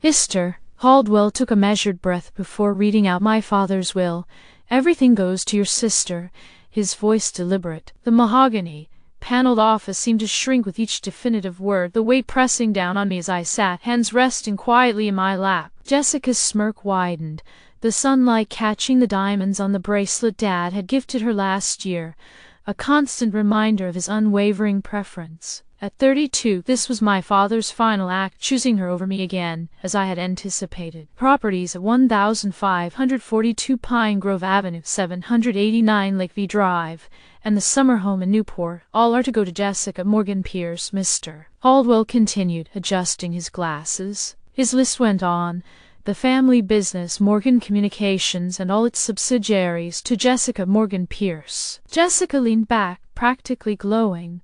Mr. Caldwell took a measured breath before reading out my father's will. Everything goes to your sister, his voice deliberate. The mahogany-paneled office seemed to shrink with each definitive word, the weight pressing down on me as I sat, hands resting quietly in my lap. Jessica's smirk widened, the sunlight catching the diamonds on the bracelet Dad had gifted her last year, a constant reminder of his unwavering preference. At 32, this was my father's final act, choosing her over me again, as I had anticipated. Properties at 1542 Pine Grove Avenue, 789 Lakeview Drive, and the summer home in Newport, all are to go to Jessica Morgan Pierce. Mr. Caldwell continued, adjusting his glasses. His list went on. The family business, Morgan Communications, and all its subsidiaries, to Jessica Morgan Pierce. Jessica leaned back, practically glowing.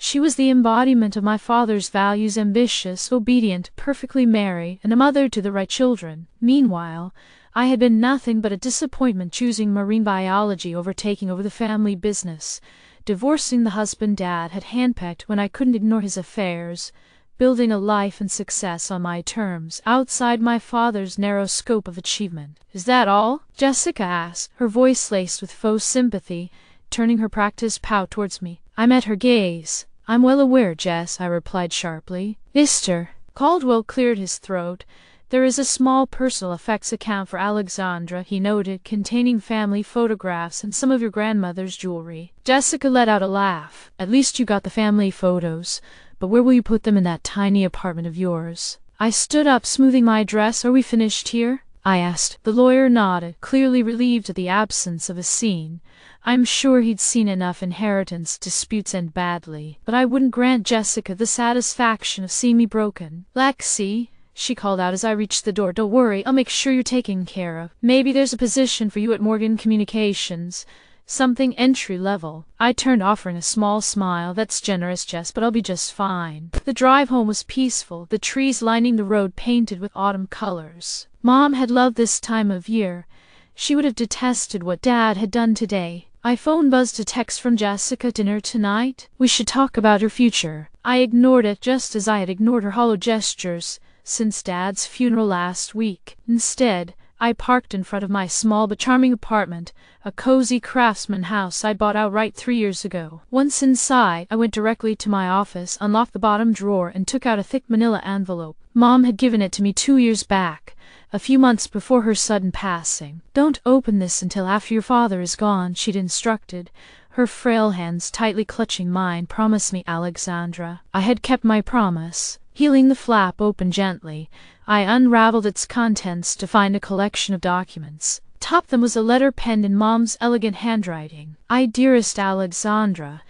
She was the embodiment of my father's values: ambitious, obedient, perfectly married, and a mother to the right children. Meanwhile, I had been nothing but a disappointment, choosing marine biology over taking over the family business, divorcing the husband Dad had handpicked when I couldn't ignore his affairs, building a life and success on my terms, outside my father's narrow scope of achievement. "Is that all?" Jessica asked, her voice laced with faux sympathy, turning her practiced pout towards me. I met her gaze. "I'm well aware, Jess," I replied sharply. "Mr. Caldwell cleared his throat. "There is a small personal effects account for Alexandra," he noted, "containing family photographs and some of your grandmother's jewelry." Jessica let out a laugh. "At least you got the family photos. But where will you put them in that tiny apartment of yours?" I stood up, smoothing my dress. "Are we finished here?" I asked. The lawyer nodded, clearly relieved at the absence of a scene. I'm sure he'd seen enough inheritance disputes end badly, but I wouldn't grant Jessica the satisfaction of seeing me broken. "Lexi," she called out as I reached the door, "don't worry, I'll make sure you're taken care of. Maybe there's a position for you at Morgan Communications. Something entry-level." I turned, offering a small smile. "That's generous, Jess, but I'll be just fine." The drive home was peaceful, the trees lining the road painted with autumn colors. Mom had loved this time of year. She would have detested what Dad had done today. I phone buzzed a text from Jessica. "Dinner tonight? We should talk about your future." I ignored it, just as I had ignored her hollow gestures since Dad's funeral last week. Instead, I parked in front of my small but charming apartment, a cozy craftsman house I bought outright 3 years ago. Once inside, I went directly to my office, unlocked the bottom drawer, and took out a thick manila envelope. Mom had given it to me 2 years back, a few months before her sudden passing. "Don't open this until after your father is gone," she'd instructed, her frail hands tightly clutching mine. "Promise me, Alexandra." I had kept my promise. Peeling the flap open gently, I unraveled its contents to find a collection of documents. Atop them was a letter penned in Mom's elegant handwriting. "Dearest Alexandra,"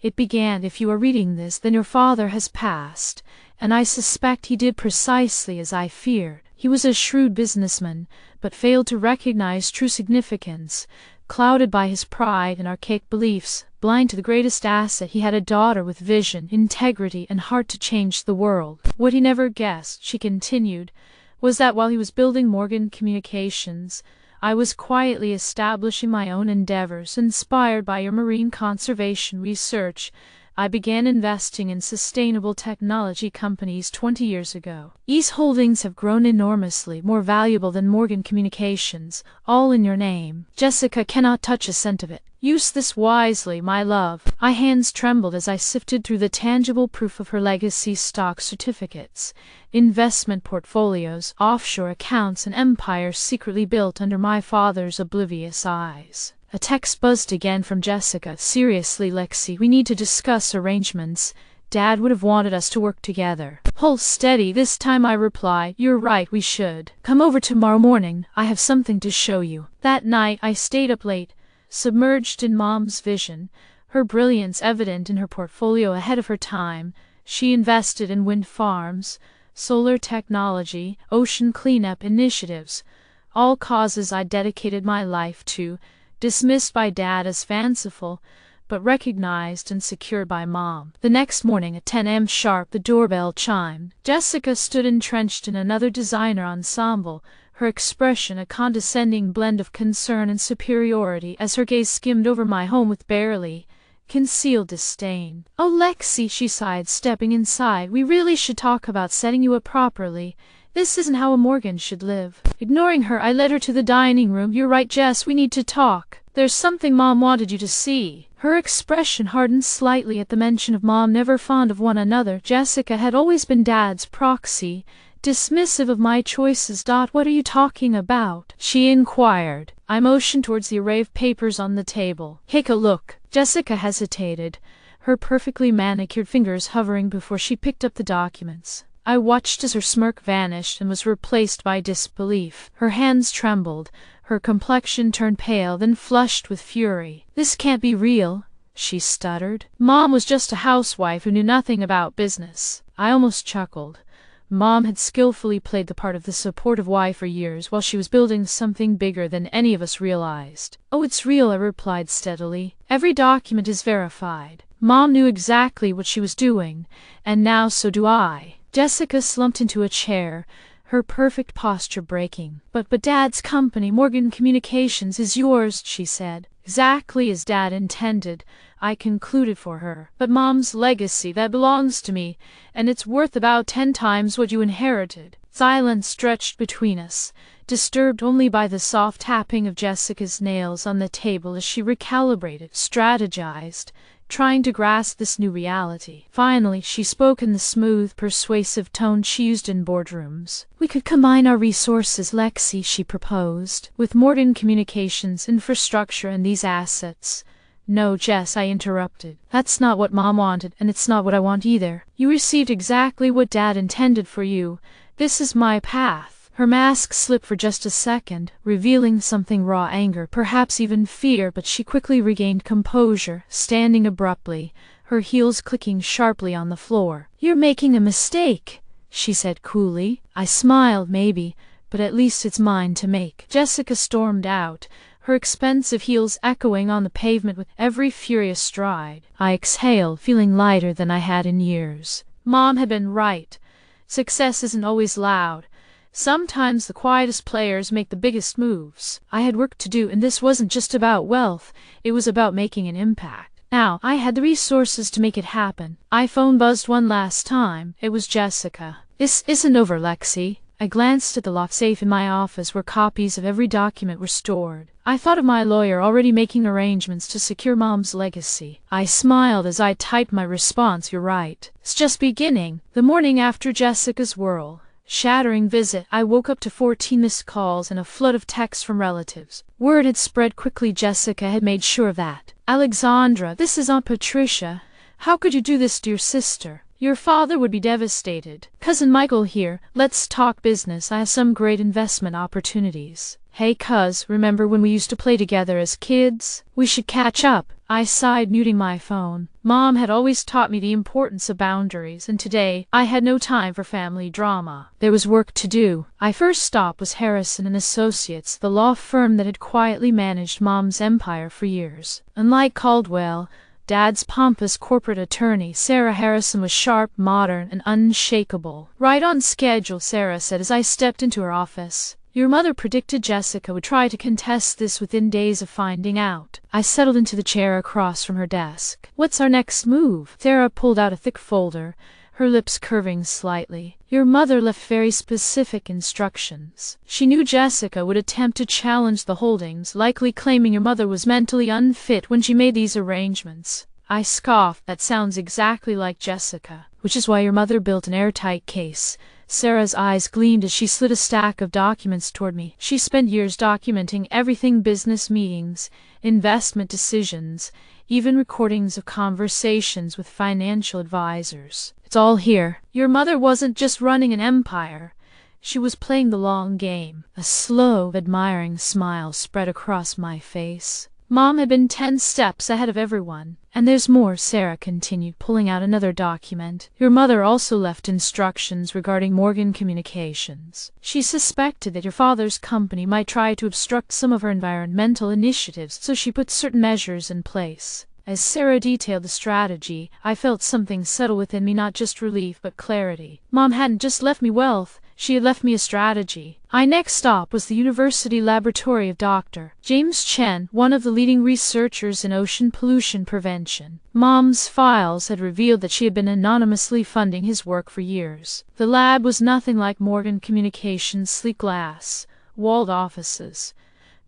it began, "if you are reading this, then your father has passed, and I suspect he did precisely as I feared. He was a shrewd businessman, but failed to recognize true significance, clouded by his pride and archaic beliefs, blind to the greatest asset he had, a daughter with vision, integrity, and heart to change the world. What he never guessed," she continued, "was that while he was building Morgan Communications, I was quietly establishing my own endeavors. Inspired by your marine conservation research, I began investing in sustainable technology companies 20 years ago. These holdings have grown enormously, more valuable than Morgan Communications, all in your name. Jessica cannot touch a cent of it. Use this wisely, my love." My hands trembled as I sifted through the tangible proof of her legacy: stock certificates, investment portfolios, offshore accounts, and empires secretly built under my father's oblivious eyes. A text buzzed again from Jessica. "Seriously, Lexi, we need to discuss arrangements. Dad would have wanted us to work together." "Hold steady this time," I replied. "You're right, we should. Come over tomorrow morning. I have something to show you." That night I stayed up late, submerged in Mom's vision, her brilliance evident in her portfolio ahead of her time. She invested in wind farms, solar technology, ocean cleanup initiatives, all causes I dedicated my life to, dismissed by Dad as fanciful, but recognized and secured by Mom. The next morning at 10 a.m. sharp, the doorbell chimed. Jessica stood entrenched in another designer ensemble, her expression a condescending blend of concern and superiority as her gaze skimmed over my home with barely concealed disdain. "Oh, Lexi," she sighed, stepping inside, "we really should talk about setting you up properly. This isn't how a Morgan should live. Ignoring her, I led her to the dining room. You're right, Jess, we need to talk. There's something Mom wanted you to see. Her expression hardened slightly at the mention of Mom never fond of one another. Jessica had always been Dad's proxy, dismissive of my choices. What are you talking about? She inquired. I motioned towards the array of papers on the table. Take a look. Jessica hesitated, her perfectly manicured fingers hovering before she picked up the documents. I watched as her smirk vanished and was replaced by disbelief. Her hands trembled, her complexion turned pale, then flushed with fury. This can't be real, she stuttered. Mom was just a housewife who knew nothing about business. I almost chuckled. Mom had skillfully played the part of the supportive wife for years while she was building something bigger than any of us realized. Oh, it's real, I replied steadily. Every document is verified. Mom knew exactly what she was doing, and now so do I. Jessica slumped into a chair, her perfect posture breaking. But Dad's company, Morgan Communications, is yours, she said. Exactly as Dad intended, I concluded for her. But Mom's legacy, that belongs to me, and it's worth about 10 times what you inherited. Silence stretched between us, disturbed only by the soft tapping of Jessica's nails on the table as she recalibrated, strategized, trying to grasp this new reality. Finally, she spoke in the smooth, persuasive tone she used in boardrooms. We could combine our resources, Lexi, she proposed, with Morgan Communications infrastructure and these assets. No, Jess, I interrupted. That's not what Mom wanted, and it's not what I want either. You received exactly what Dad intended for you. This is my path. Her mask slipped for just a second, revealing something raw anger, perhaps even fear, but she quickly regained composure, standing abruptly, her heels clicking sharply on the floor. You're making a mistake, she said coolly. I smiled. Maybe, but at least it's mine to make. Jessica stormed out, her expensive heels echoing on the pavement with every furious stride. I exhaled, feeling lighter than I had in years. Mom had been right. Success isn't always loud. Sometimes the quietest players make the biggest moves. I had work to do, and this wasn't just about wealth, it was about making an impact. Now, I had the resources to make it happen. iPhone buzzed one last time. It was Jessica. This isn't over, Lexi. I glanced at the locked safe in my office where copies of every document were stored. I thought of my lawyer already making arrangements to secure Mom's legacy. I smiled as I typed my response. You're right. It's just beginning. The morning after Jessica's shattering visit, I woke up to 14 missed calls and a flood of texts from relatives. Word had spread quickly. Jessica had made sure of that. Alexandra, this is Aunt Patricia. How could you do this to your sister? Your father would be devastated. Cousin Michael here. Let's talk business. I have some great investment opportunities. Hey cuz, remember when we used to play together as kids? We should catch up. I sighed, muting my phone. Mom had always taught me the importance of boundaries, and today I had no time for family drama. There was work to do. My first stop was Harrison and Associates, the law firm that had quietly managed Mom's empire for years. Unlike Caldwell, Dad's pompous corporate attorney, Sarah Harrison was sharp, modern, and unshakable. Right on schedule, Sarah said as I stepped into her office. Your mother predicted Jessica would try to contest this within days of finding out. I settled into the chair across from her desk. What's our next move? Sarah pulled out a thick folder, her lips curving slightly. Your mother left very specific instructions. She knew Jessica would attempt to challenge the holdings, likely claiming your mother was mentally unfit when she made these arrangements. I scoffed. That sounds exactly like Jessica. Which is why your mother built an airtight case. Sarah's eyes gleamed as she slid a stack of documents toward me. She spent years documenting everything: business meetings, investment decisions, even recordings of conversations with financial advisors. It's all here. Your mother wasn't just running an empire. She was playing the long game. A slow, admiring smile spread across my face. Mom had been 10 steps ahead of everyone. And there's more, Sarah continued, pulling out another document. Your mother also left instructions regarding Morgan Communications. She suspected that your father's company might try to obstruct some of her environmental initiatives, so she put certain measures in place. As Sarah detailed the strategy, I felt something settle within me, not just relief but clarity. Mom hadn't just left me wealth, She had left me a strategy. My next stop was the University Laboratory of Dr. James Chen, one of the leading researchers in ocean pollution prevention. Mom's files had revealed that she had been anonymously funding his work for years. The lab was nothing like Morgan Communications' sleek glass walled offices.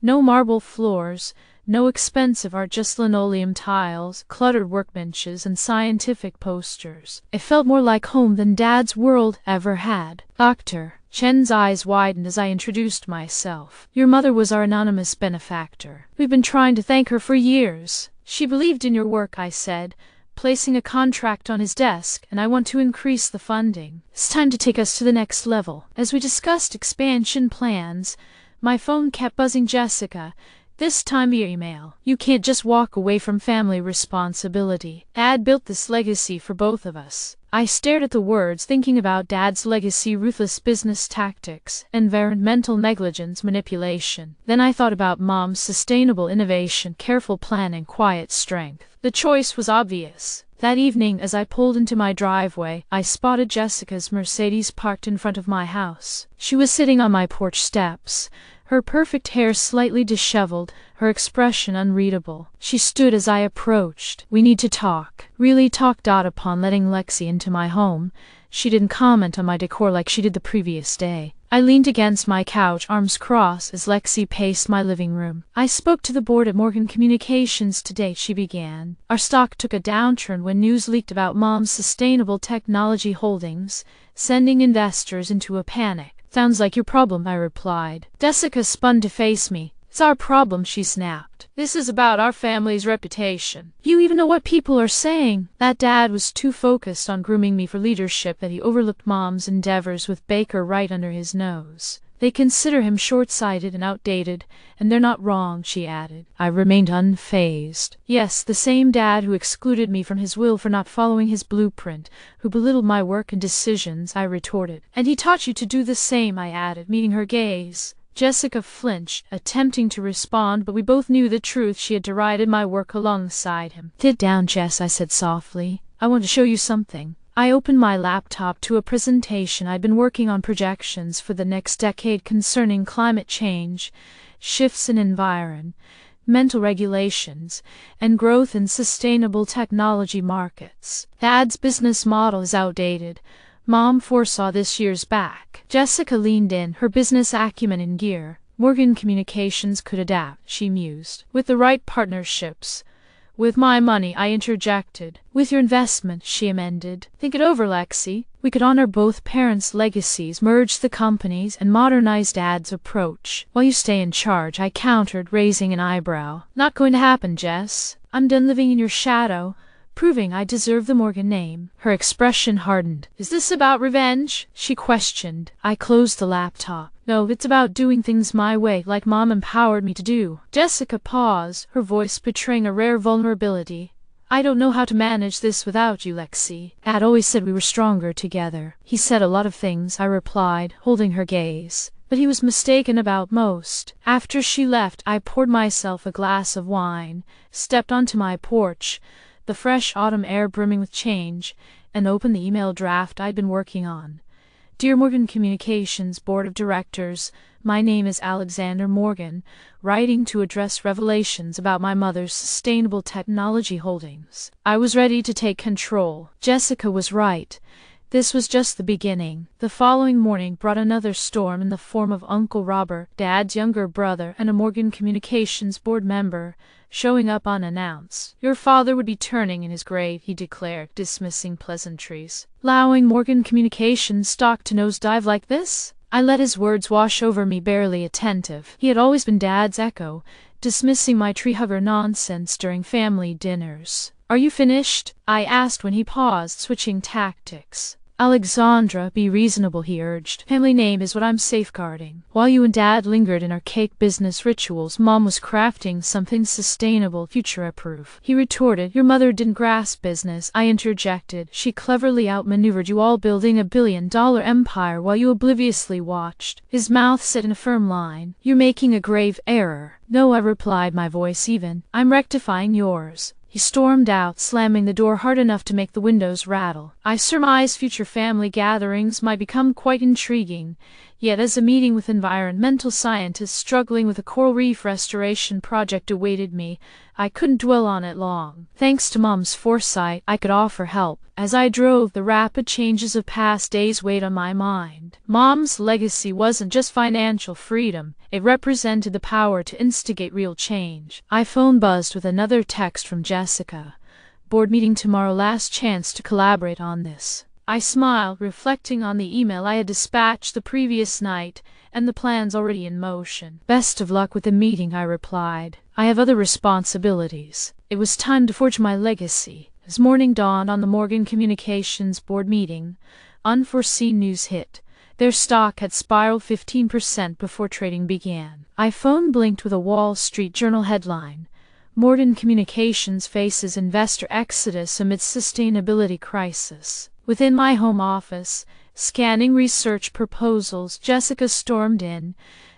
No marble floors, no expensive art, just linoleum tiles, cluttered workbenches, and scientific posters. It felt more like home than Dad's world ever had. Dr. Chen's eyes widened as I introduced myself. Your mother was our anonymous benefactor. We've been trying to thank her for years. She believed in your work, I said, placing a contract on his desk, and I want to increase the funding. It's time to take us to the next level. As we discussed expansion plans, my phone kept buzzing. Jessica, this time via email. You can't just walk away from family responsibility. Dad built this legacy for both of us. I stared at the words, thinking about Dad's legacy: ruthless business tactics, environmental negligence, manipulation. Then I thought about Mom's sustainable innovation, careful planning, quiet strength. The choice was obvious. That evening, as I pulled into my driveway, I spotted Jessica's Mercedes parked in front of my house. She was sitting on my porch steps, her perfect hair slightly disheveled, her expression unreadable. She stood as I approached. We need to talk. Really talk. Upon letting Lexi into my home, she didn't comment on my decor like she did the previous day. I leaned against my couch, arms crossed, as Lexi paced my living room. I spoke to the board at Morgan Communications today, she began. Our stock took a downturn when news leaked about Mom's sustainable technology holdings, sending investors into a panic. Sounds like your problem, I replied. Jessica spun to face me. It's our problem, she snapped. This is about our family's reputation. You even know what people are saying? That Dad was too focused on grooming me for leadership that he overlooked Mom's endeavors with Baker right under his nose. They consider him short-sighted and outdated, and they're not wrong, she added. I remained unfazed. Yes, the same Dad who excluded me from his will for not following his blueprint, who belittled my work and decisions, I retorted. And he taught you to do the same, I added, meeting her gaze. Jessica flinched, attempting to respond, but we both knew the truth. She had derided my work alongside him. Sit down, Jess, I said softly. I want to show you something. I opened my laptop to a presentation I'd been working on, projections for the next decade concerning climate change, shifts in environmental regulations, and growth in sustainable technology markets. Dad's business model is outdated. Mom foresaw this years back. Jessica leaned in, her business acumen in gear. Morgan Communications could adapt, she mused. With the right partnerships. With my money, I interjected. With your investment, she amended. Think it over, Lexi. We could honor both parents' legacies, merge the companies, and modernize Dad's approach. While you stay in charge, I countered, raising an eyebrow. Not going to happen, Jess. I'm done living in your shadow, proving I deserve the Morgan name. Her expression hardened. Is this about revenge? She questioned. I closed the laptop. No, it's about doing things my way, like Mom empowered me to do. Jessica paused, her voice betraying a rare vulnerability. I don't know how to manage this without you, Lexi. Dad always said we were stronger together. He said a lot of things, I replied, holding her gaze. But he was mistaken about most. After she left, I poured myself a glass of wine, stepped onto my porch, the fresh autumn air brimming with change, and opened the email draft I'd been working on. Dear Morgan Communications Board of Directors, my name is Alexander Morgan, writing to address revelations about my mother's sustainable technology holdings. I was ready to take control. Jessica was right. This was just the beginning. The following morning brought another storm in the form of Uncle Robert, Dad's younger brother and a Morgan Communications board member, showing up unannounced. Your father would be turning in his grave, he declared, dismissing pleasantries. Allowing Morgan Communications stock to nosedive like this? I let his words wash over me, barely attentive. He had always been Dad's echo, dismissing my tree hugger nonsense during family dinners. Are you finished? I asked when he paused, switching tactics. Alexandra, be reasonable, he urged. Family name is what I'm safeguarding. While you and Dad lingered in archaic business rituals, Mom was crafting something sustainable, future-proof. He retorted. Your mother didn't grasp business, I interjected. She cleverly outmaneuvered you all, building a billion-dollar empire while you obliviously watched. His mouth set in a firm line. You're making a grave error. No, I replied, my voice even. I'm rectifying yours. He stormed out, slamming the door hard enough to make the windows rattle. I surmised future family gatherings might become quite intriguing, yet as a meeting with environmental scientists struggling with a coral reef restoration project awaited me, I couldn't dwell on it long. Thanks to Mom's foresight, I could offer help. As I drove, the rapid changes of past days weighed on my mind. Mom's legacy wasn't just financial freedom, it represented the power to instigate real change. My phone buzzed with another text from Jessica. Board meeting tomorrow, last chance to collaborate on this. I smiled, reflecting on the email I had dispatched the previous night, and the plans already in motion. Best of luck with the meeting, I replied. I have other responsibilities. It was time to forge my legacy. As morning dawned on the Morgan Communications board meeting, unforeseen news hit. Their stock had spiraled 15% before trading began. My phone blinked with a Wall Street Journal headline. Morgan Communications faces investor exodus amidst sustainability crisis. Within my home office, scanning research proposals, Jessica stormed in,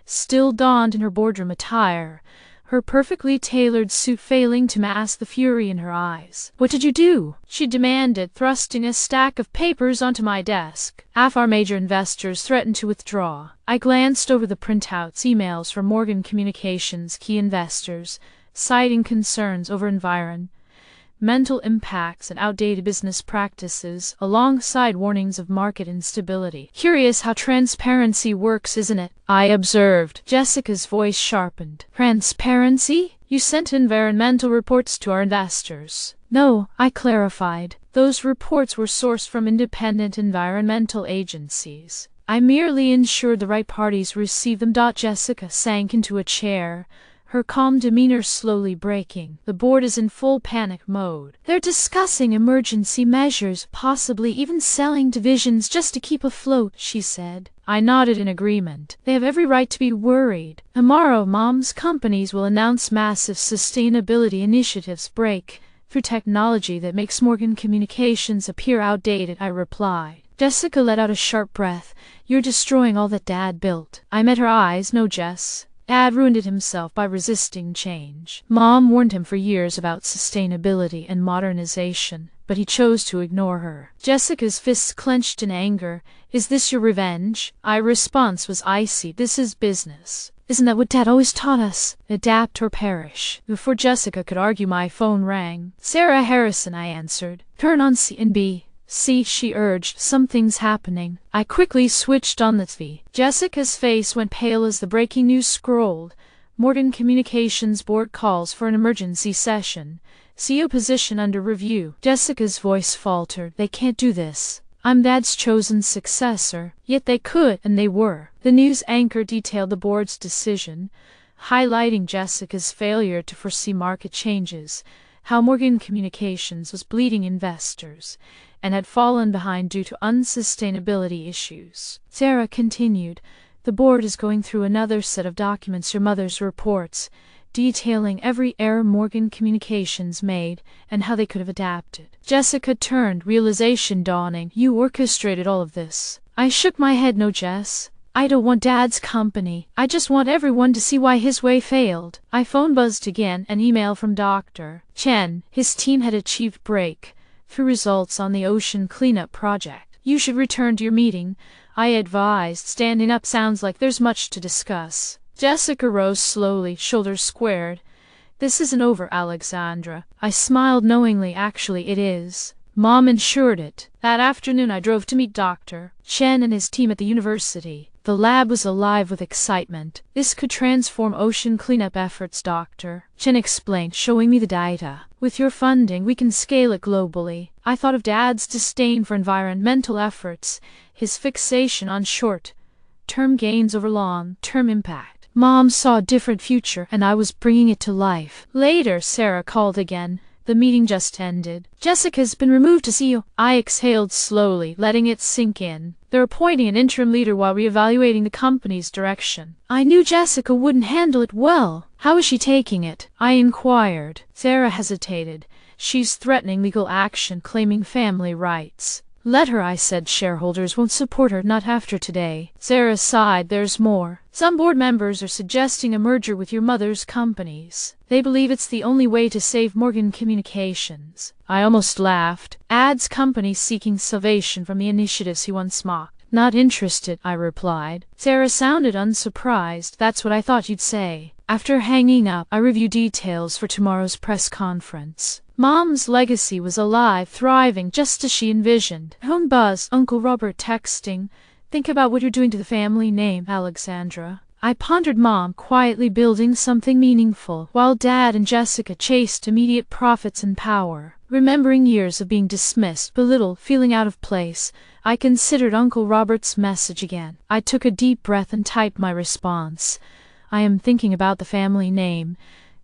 still donned in her boardroom attire, her perfectly tailored suit failing to mask the fury in her eyes. "What did you do?" she demanded, thrusting a stack of papers onto my desk. Half our major investors threatened to withdraw. I glanced over the printouts, emails from Morgan Communications key investors, citing concerns over environmental impacts and outdated business practices, alongside warnings of market instability. "Curious how transparency works, isn't it?" I observed. Jessica's voice sharpened. "Transparency? You sent environmental reports to our investors." "No," I clarified. "Those reports were sourced from independent environmental agencies. I merely ensured the right parties received them." Jessica sank into a chair, her calm demeanor slowly breaking. "The board is in full panic mode. They're discussing emergency measures, possibly even selling divisions just to keep afloat," she said. I nodded in agreement. "They have every right to be worried. Tomorrow, Mom's companies will announce massive sustainability initiatives, break through technology that makes Morgan Communications appear outdated," I replied. Jessica let out a sharp breath. "You're destroying all that Dad built." I met her eyes. "No, Jess. Dad ruined it himself by resisting change. Mom warned him for years about sustainability and modernization, but he chose to ignore her." Jessica's fists clenched in anger. "Is this your revenge?" My response was icy. "This is business. Isn't that what Dad always taught us? Adapt or perish." Before Jessica could argue, my phone rang. "Sarah Harrison," I answered. "Turn on CNBC." "See," she urged, "something's happening." I quickly switched on the TV. Jessica's face went pale as the breaking news scrolled. Morgan Communications board calls for an emergency session. CEO position under review. Jessica's voice faltered. "They can't do this. I'm Dad's chosen successor." Yet they could, and they were. The news anchor detailed the board's decision, highlighting Jessica's failure to foresee market changes, how Morgan Communications was bleeding investors, and had fallen behind due to unsustainability issues. Sarah continued, "The board is going through another set of documents, your mother's reports, detailing every error Morgan Communications made and how they could have adapted." Jessica turned, realization dawning. "You orchestrated all of this." I shook my head. "No, Jess. I don't want Dad's company. I just want everyone to see why his way failed." My phone buzzed again, an email from Dr. Chen. His team had achieved breakthrough results on the ocean cleanup project. "You should return to your meeting," I advised, standing up. "Sounds like there's much to discuss." Jessica rose slowly, shoulders squared. "This isn't over, Alexandra." I smiled knowingly. "Actually, it is. Mom ensured it." That afternoon I drove to meet Dr. Chen and his team at the university. The lab was alive with excitement. "This could transform ocean cleanup efforts," Dr. Chen explained, showing me the data. "With your funding, we can scale it globally." I thought of Dad's disdain for environmental efforts, his fixation on short-term gains over long-term impact. Mom saw a different future, and I was bringing it to life. Later, Sarah called again. "The meeting just ended. Jessica's been removed to CEO." I exhaled slowly, letting it sink in. "They're appointing an interim leader while reevaluating the company's direction." "I knew Jessica wouldn't handle it well." "How is she taking it?" I inquired. Sarah hesitated. "She's threatening legal action, claiming family rights." "Let her," I said. "Shareholders won't support her, not after today." Sarah sighed. "There's more." Some board members are suggesting a merger with your mother's companies. They believe it's the only way to save Morgan Communications. I almost laughed. Ad's company seeking salvation from the initiatives he once mocked. Not interested, I replied. Sarah sounded unsurprised. That's what I thought you'd say. After hanging up, I reviewed details for tomorrow's press conference. Mom's legacy was alive, thriving, just as she envisioned. Phone buzz, Uncle Robert texting. Think about what you're doing to the family name, Alexandra. I pondered Mom quietly building something meaningful, while Dad and Jessica chased immediate profits and power. Remembering years of being dismissed, belittled, feeling out of place, I considered Uncle Robert's message again. I took a deep breath and typed my response. I am thinking about the family name,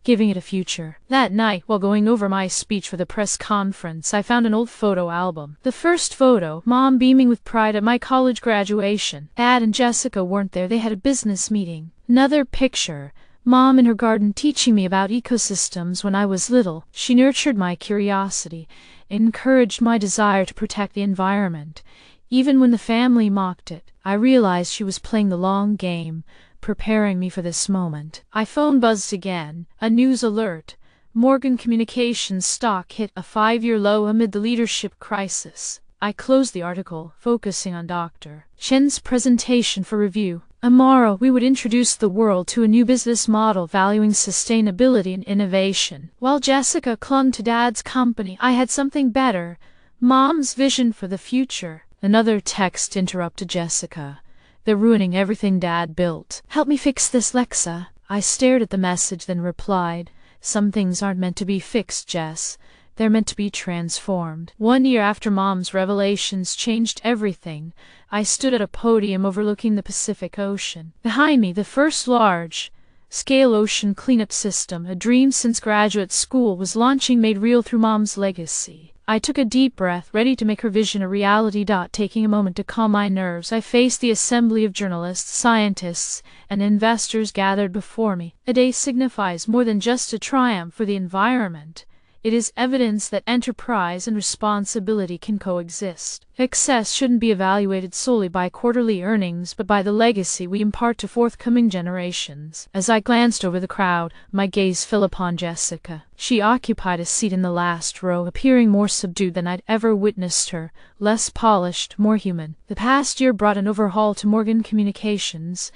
giving it a future. That night, while going over my speech for the press conference, I found an old photo album. The first photo, Mom beaming with pride at my college graduation. Dad and Jessica weren't there, they had a business meeting. Another picture, Mom in her garden teaching me about ecosystems when I was little. She nurtured my curiosity, encouraged my desire to protect the environment. Even when the family mocked it, I realized she was playing the long game, preparing me for this moment. My phone buzzed again. A news alert. Morgan Communications stock hit a 5-year low amid the leadership crisis. I closed the article, focusing on Dr. Chen's presentation for review. Tomorrow, we would introduce the world to a new business model valuing sustainability and innovation. While Jessica clung to Dad's company, I had something better. Mom's vision for the future. Another text interrupted Jessica. They're ruining everything Dad built. Help me fix this, Lexa. I stared at the message, then replied, Some things aren't meant to be fixed, Jess. They're meant to be transformed. 1 year after Mom's revelations changed everything, I stood at a podium overlooking the Pacific Ocean. Behind me, the first large-scale ocean cleanup system, a dream since graduate school, was launching, made real through Mom's legacy. I took a deep breath, ready to make her vision a reality. Taking a moment to calm my nerves, I faced the assembly of journalists, scientists, and investors gathered before me. A day signifies more than just a triumph for the environment. It is evidence that enterprise and responsibility can coexist. Success shouldn't be evaluated solely by quarterly earnings, but by the legacy we impart to forthcoming generations. As I glanced over the crowd, my gaze fell upon Jessica. She occupied a seat in the last row, appearing more subdued than I'd ever witnessed her, less polished, more human. The past year brought an overhaul to Morgan Communications,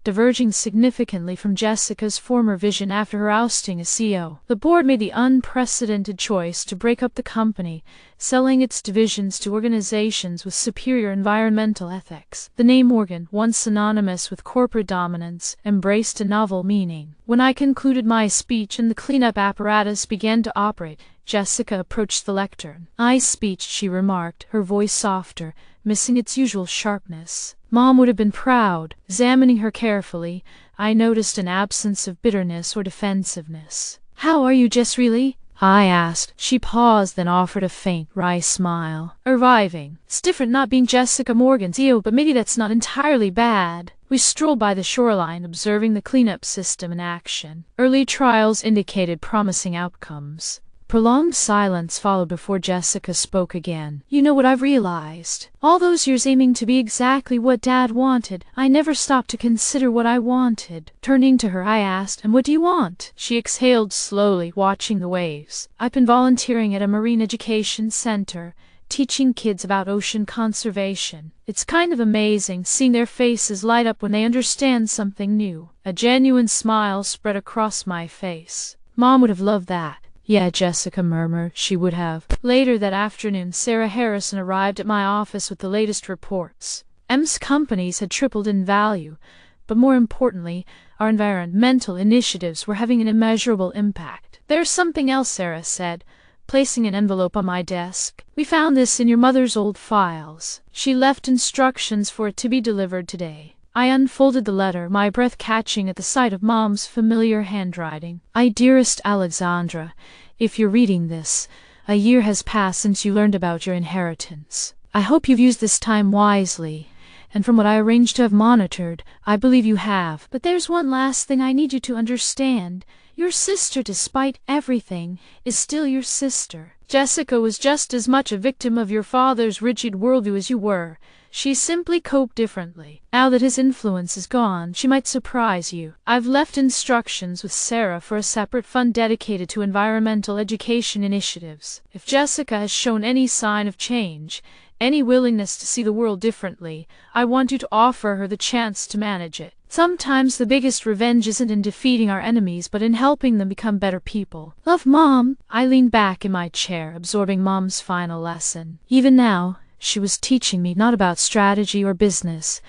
diverging significantly from Jessica's former vision after her ousting as CEO. The board made the unprecedented choice to break up the company, selling its divisions to organizations with superior environmental ethics. The name Morgan, once synonymous with corporate dominance, embraced a novel meaning. When I concluded my speech and the cleanup apparatus began to operate, Jessica approached the lectern. "Nice speech," she remarked, her voice softer, missing its usual sharpness. Mom would have been proud. Examining her carefully, I noticed an absence of bitterness or defensiveness. "How are you, Jess, really?" I asked. She paused, then offered a faint, wry smile. "Surviving. It's different not being Jessica Morgan's CEO, but maybe that's not entirely bad." We strolled by the shoreline, observing the cleanup system in action. Early trials indicated promising outcomes. Prolonged silence followed before Jessica spoke again. "You know what I've realized? All those years aiming to be exactly what Dad wanted, I never stopped to consider what I wanted." Turning to her, I asked, "And what do you want?" She exhaled slowly, watching the waves. "I've been volunteering at a marine education center, teaching kids about ocean conservation. It's kind of amazing seeing their faces light up when they understand something new." A genuine smile spread across my face. "Mom would have loved that." "Yeah," Jessica murmured, "she would have." Later that afternoon, Sarah Harrison arrived at my office with the latest reports. M's companies had tripled in value, but more importantly, our environmental initiatives were having an immeasurable impact. "There's something else," Sarah said, placing an envelope on my desk. "We found this in your mother's old files. She left instructions for it to be delivered today." I unfolded the letter, my breath catching at the sight of Mom's familiar handwriting. Dearest Alexandra, if you're reading this, a year has passed since you learned about your inheritance. I hope you've used this time wisely, and from what I arranged to have monitored, I believe you have. But there's one last thing I need you to understand. Your sister, despite everything, is still your sister. Jessica was just as much a victim of your father's rigid worldview as you were. She simply coped differently. Now that his influence is gone, she might surprise you. I've left instructions with Sarah for a separate fund dedicated to environmental education initiatives. If Jessica has shown any sign of change, any willingness to see the world differently, I want you to offer her the chance to manage it. Sometimes the biggest revenge isn't in defeating our enemies, but in helping them become better people. Love, Mom. I leaned back in my chair, absorbing Mom's final lesson. Even now, she was teaching me not about strategy or business,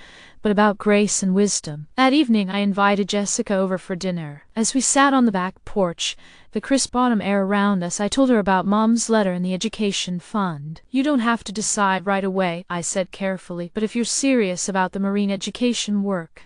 but about grace and wisdom. That evening I invited Jessica over for dinner. As we sat on the back porch, the crisp autumn air around us, I told her about Mom's letter and the education fund. You don't have to decide right away, I said carefully, but if you're serious about the marine education work.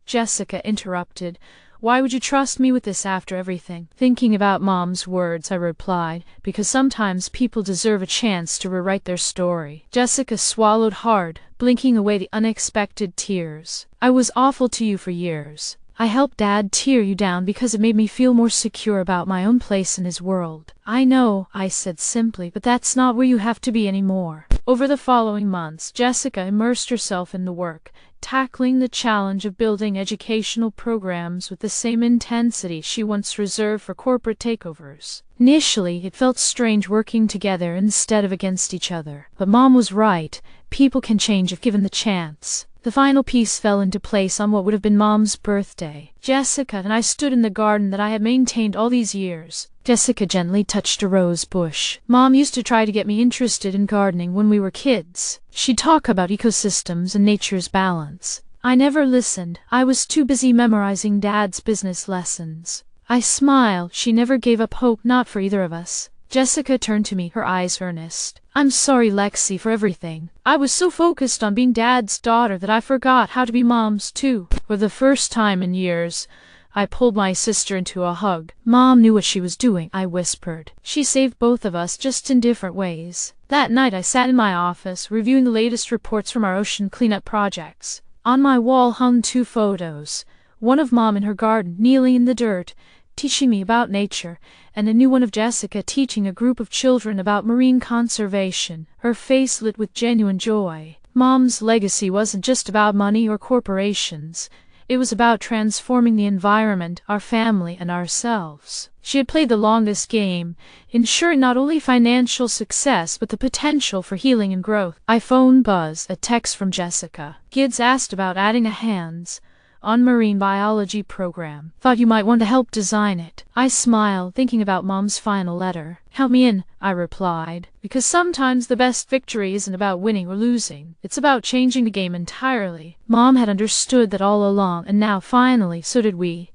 Jessica interrupted. Why would you trust me with this after everything? Thinking about Mom's words, I replied, because sometimes people deserve a chance to rewrite their story. Jessica swallowed hard, blinking away the unexpected tears. I was awful to you for years. I helped Dad tear you down because it made me feel more secure about my own place in his world. I know, I said simply, but that's not where you have to be anymore. Over the following months, Jessica immersed herself in the work, tackling the challenge of building educational programs with the same intensity she once reserved for corporate takeovers. Initially, it felt strange working together instead of against each other. But Mom was right. People can change if given the chance. The final piece fell into place on what would have been Mom's birthday. Jessica and I stood in the garden that I had maintained all these years. Jessica gently touched a rose bush. Mom used to try to get me interested in gardening when we were kids. She'd talk about ecosystems and nature's balance. I never listened. I was too busy memorizing Dad's business lessons. I smiled. She never gave up hope, not for either of us. Jessica turned to me, her eyes earnest. I'm sorry, Lexi, for everything. I was so focused on being Dad's daughter that I forgot how to be Mom's too. For the first time in years, I pulled my sister into a hug. Mom knew what she was doing, I whispered. She saved both of us, just in different ways. That night I sat in my office, reviewing the latest reports from our ocean cleanup projects. On my wall hung 2 photos. One of Mom in her garden, kneeling in the dirt, teaching me about nature, and a new one of Jessica teaching a group of children about marine conservation, her face lit with genuine joy. Mom's legacy wasn't just about money or corporations. It was about transforming the environment, our family, and ourselves. She had played the longest game, ensuring not only financial success but the potential for healing and growth. iPhone buzz, a text from Jessica. Kids asked about adding a hands-on marine biology program. Thought you might want to help design it. I smiled, thinking about Mom's final letter. Help me in, I replied, because sometimes the best victory isn't about winning or losing. It's about changing the game entirely. Mom had understood that all along, and now finally so did we.